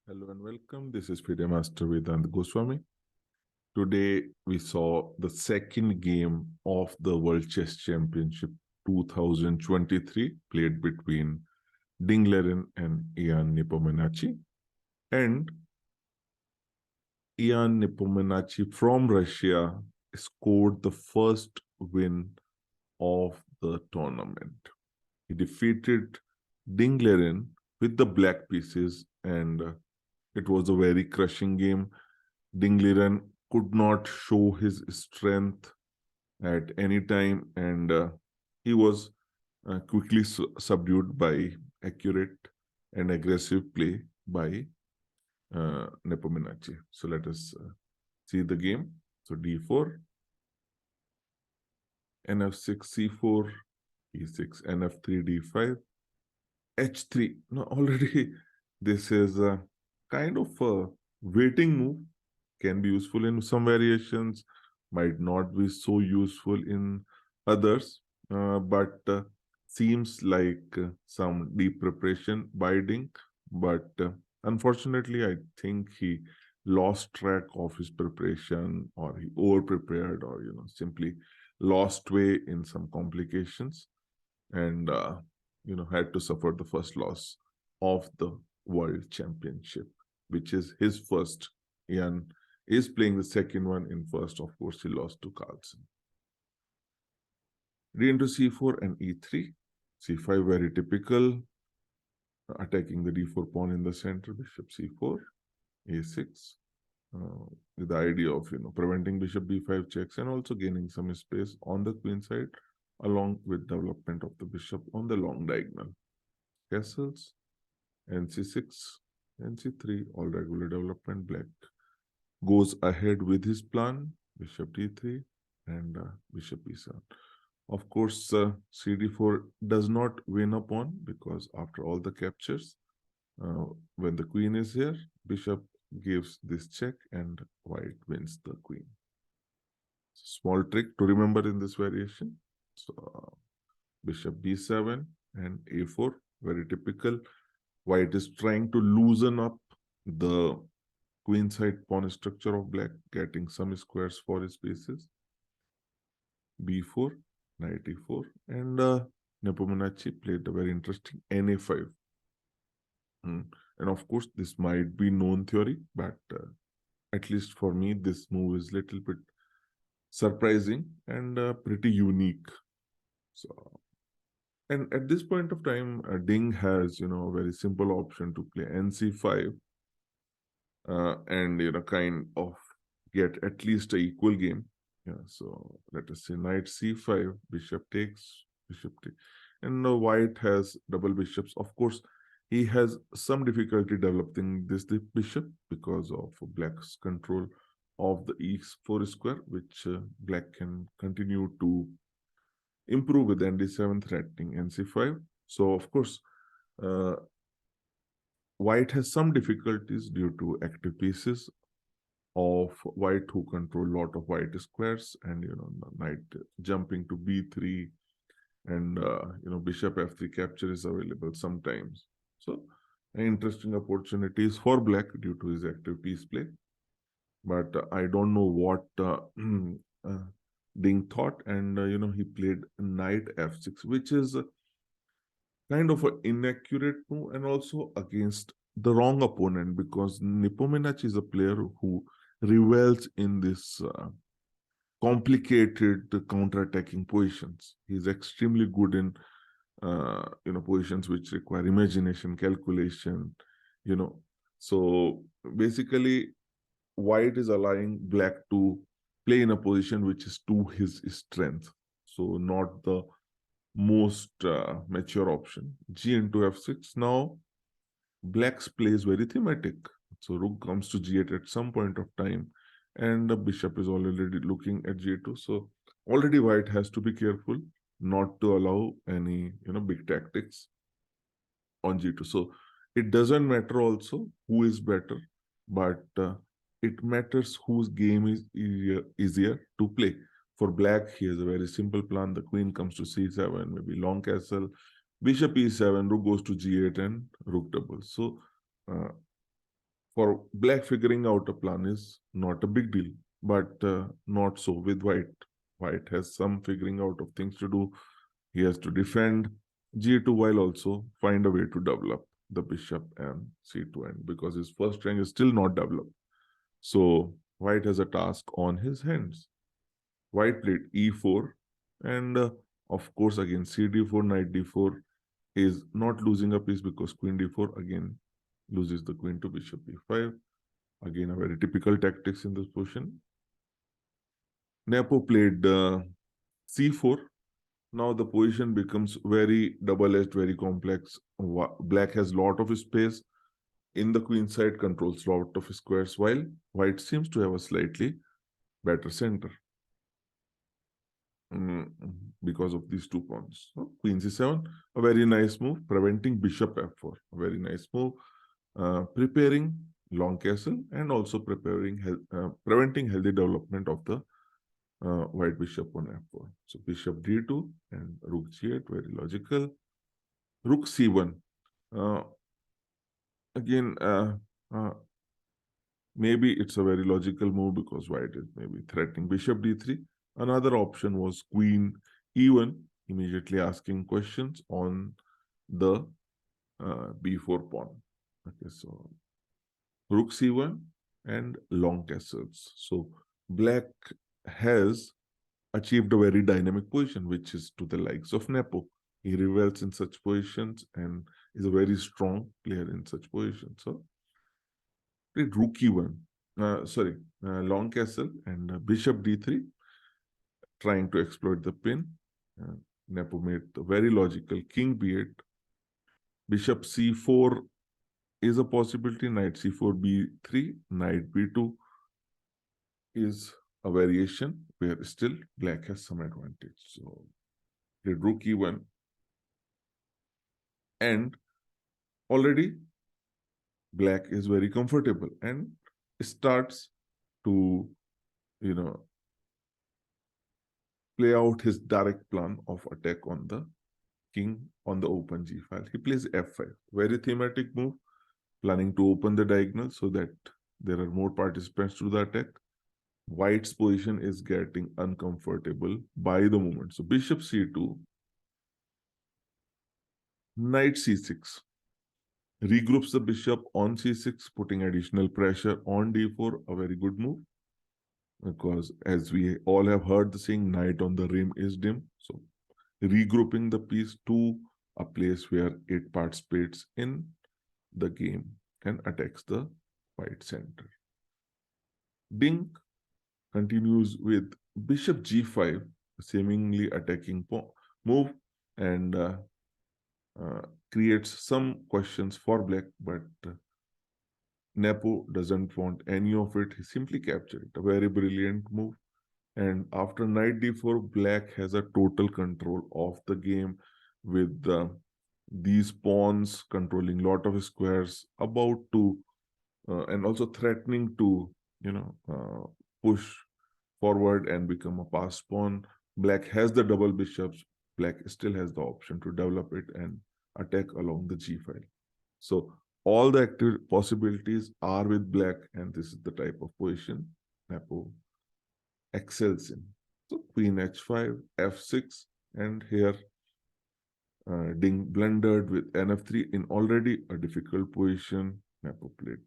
Hello and welcome. This is FIDE Master Vedant Goswami. Today we saw the second game of the World Chess Championship 2023 played between Ding Liren and Ian Nepomniachtchi. And Ian Nepomniachtchi from Russia scored the first win of the tournament. He defeated Ding Liren with the black pieces, and it was a very crushing game. Ding Liren could not show his strength at any time, and he was quickly subdued by accurate and aggressive play by Nepomniachtchi. So let us see the game. So d4, nf6, c4, e6, nf3, d5, h3. Now already this is a kind of a waiting move, can be useful in some variations, might not be so useful in others, but seems like some deep preparation by Dink. But unfortunately, I think he lost track of his preparation, or he over prepared, or simply lost way in some complications, and had to suffer the first loss of the world championship, which is his first. Ian is playing the second one. In first, of course, he lost to Carlsen. D into c4 and e3. c5 very typical, attacking the d4 pawn in the center. Bishop c4, a6, with the idea of preventing bishop b5 checks and also gaining some space on the queen side, along with development of the bishop on the long diagonal. Castles, nc6, nc3, all regular development. Black goes ahead with his plan, bishop d3 and bishop e7. Of course, cd4 does not win a pawn, because after all the captures, when the queen is here, bishop gives this check and white wins the queen. Small trick to remember in this variation. So bishop b7 and a4, very typical. White is trying to loosen up the queenside pawn structure of black, getting some squares for his pieces. b4, knight e4, and Nepomniachtchi played a very interesting na5. And of course, this might be known theory, but at least for me, this move is a little bit surprising and pretty unique. So, and at this point of time, Ding has a very simple option to play nc5, and kind of get at least a equal game. Yeah, so let us say knight c5, bishop takes, bishop takes, and now white has double bishops. Of course, he has some difficulty developing this bishop because of black's control of the e4 square, which black can continue to improve with nd7 threatening nc5. So of course, uh, white has some difficulties due to active pieces of white who control a lot of white squares, and knight jumping to b3, and bishop f3 capture is available sometimes. So interesting opportunities for black due to his active piece play. But I don't know what Ding thought, and he played knight f6, which is kind of an inaccurate move, and also against the wrong opponent, because Nepomniachtchi is a player who revels in this complicated counter-attacking positions. He's extremely good in positions which require imagination, calculation. So basically, white is allowing black to play in a position which is to his strength. So not the most mature option. G into f6. Now black's play is very thematic. So rook comes to g8 at some point of time, and the bishop is already looking at g2. So already white has to be careful not to allow any big tactics on g2. So it doesn't matter also who is better, but it matters whose game is easier to play. For black, he has a very simple plan. The queen comes to c7, maybe long castle, bishop e7, rook goes to g8, and rook doubles. So For black, figuring out a plan is not a big deal, but not so with white. White has some figuring out of things to do. He has to defend G2 while also find a way to develop the bishop and C2, and because his first rank is still not developed. So white has a task on his hands. White played E4, and of course, again, CD4, knight D4 is not losing a piece because queen D4 again loses the queen to bishop E5. Again, a very typical tactics in this position. Nepo played C4. Now the position becomes very double-edged, very complex. Black has lot of space in the queen side, controls lot of squares, while white seems to have a slightly better center. Because of these 2 pawns. So queen c7, a very nice move, preventing bishop f4, a very nice move, preparing long castle and also preventing healthy development of the white bishop on f4. So bishop d2 and rook g8, very logical. Rook c1. Again, maybe it's a very logical move because white is maybe threatening bishop d3. Another option was queen e1, immediately asking questions on the b4 pawn. Okay, so rook c1 and long castles. So black has achieved a very dynamic position, which is to the likes of Nepo. He revels in such positions and is a very strong player in such positions. So played rook e1, long castle and bishop d3, trying to exploit the pin. Nepo made the very logical king b8. Bishop c4 is a possibility. Knight c4, b3, knight b2 is a variation where still black has some advantage. So played rook e1, and already black is very comfortable and starts to, play out his direct plan of attack on the king on the open g file. He plays f5, very thematic move, planning to open the diagonal so that there are more participants to the attack. White's position is getting uncomfortable by the moment. So bishop c2, knight c6, regroups the bishop on c6, putting additional pressure on d4, a very good move. Because as we all have heard the saying, knight on the rim is dim. So regrouping the piece to a place where it participates in the game and attacks the white center. Ding continues with bishop g5, seemingly attacking move, and creates some questions for black, but Nepo doesn't want any of it. He simply captured it. A very brilliant move. And after knight d4, black has a total control of the game with these pawns controlling lot of squares, about to and also threatening to push forward and become a pass pawn. Black has the double bishops. Black still has the option to develop it and attack along the g file. So all the active possibilities are with black, and this is the type of position Nepo excels in. So queen h5, f6, and here Ding blundered with nf3 in already a difficult position. Nepo played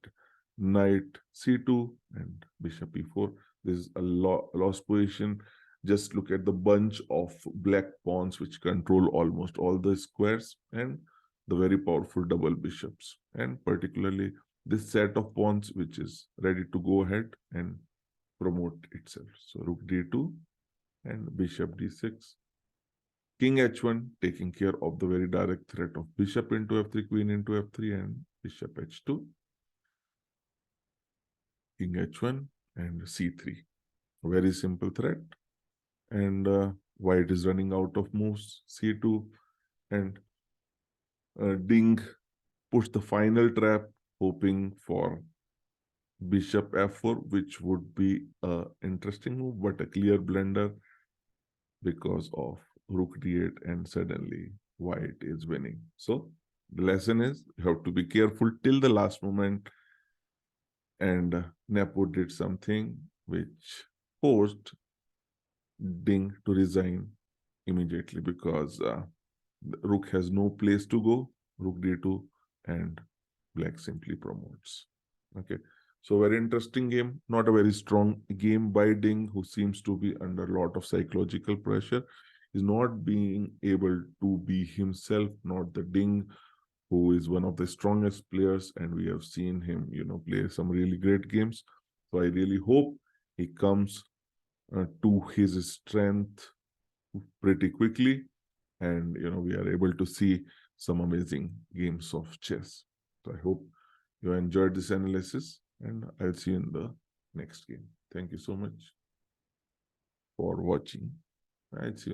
knight c2 and bishop e4. This is a lost position. Just look at the bunch of black pawns which control almost all the squares and the very powerful double bishops, and particularly this set of pawns which is ready to go ahead and promote itself. So rook d2 and bishop d6. King h1, taking care of the very direct threat of bishop into f3, queen into f3, and bishop h2. King h1 and c3. Very simple threat. And white is running out of moves. c2 and Ding push the final trap, hoping for bishop f4, which would be an interesting move, but a clear blunder because of rook d8, and suddenly white is winning. So the lesson is you have to be careful till the last moment And Nepo did something which forced Ding to resign immediately because Rook has no place to go, Rook D2, and Black simply promotes. Okay, so very interesting game. Not a very strong game by Ding, who seems to be under a lot of psychological pressure. Is not being able to be himself, not the Ding who is one of the strongest players, and we have seen him, play some really great games. So I really hope he comes to his strength pretty quickly, and we are able to see some amazing games of chess. So I hope you enjoyed this analysis, and I'll see you in the next game. Thank you so much for watching. I'll see you.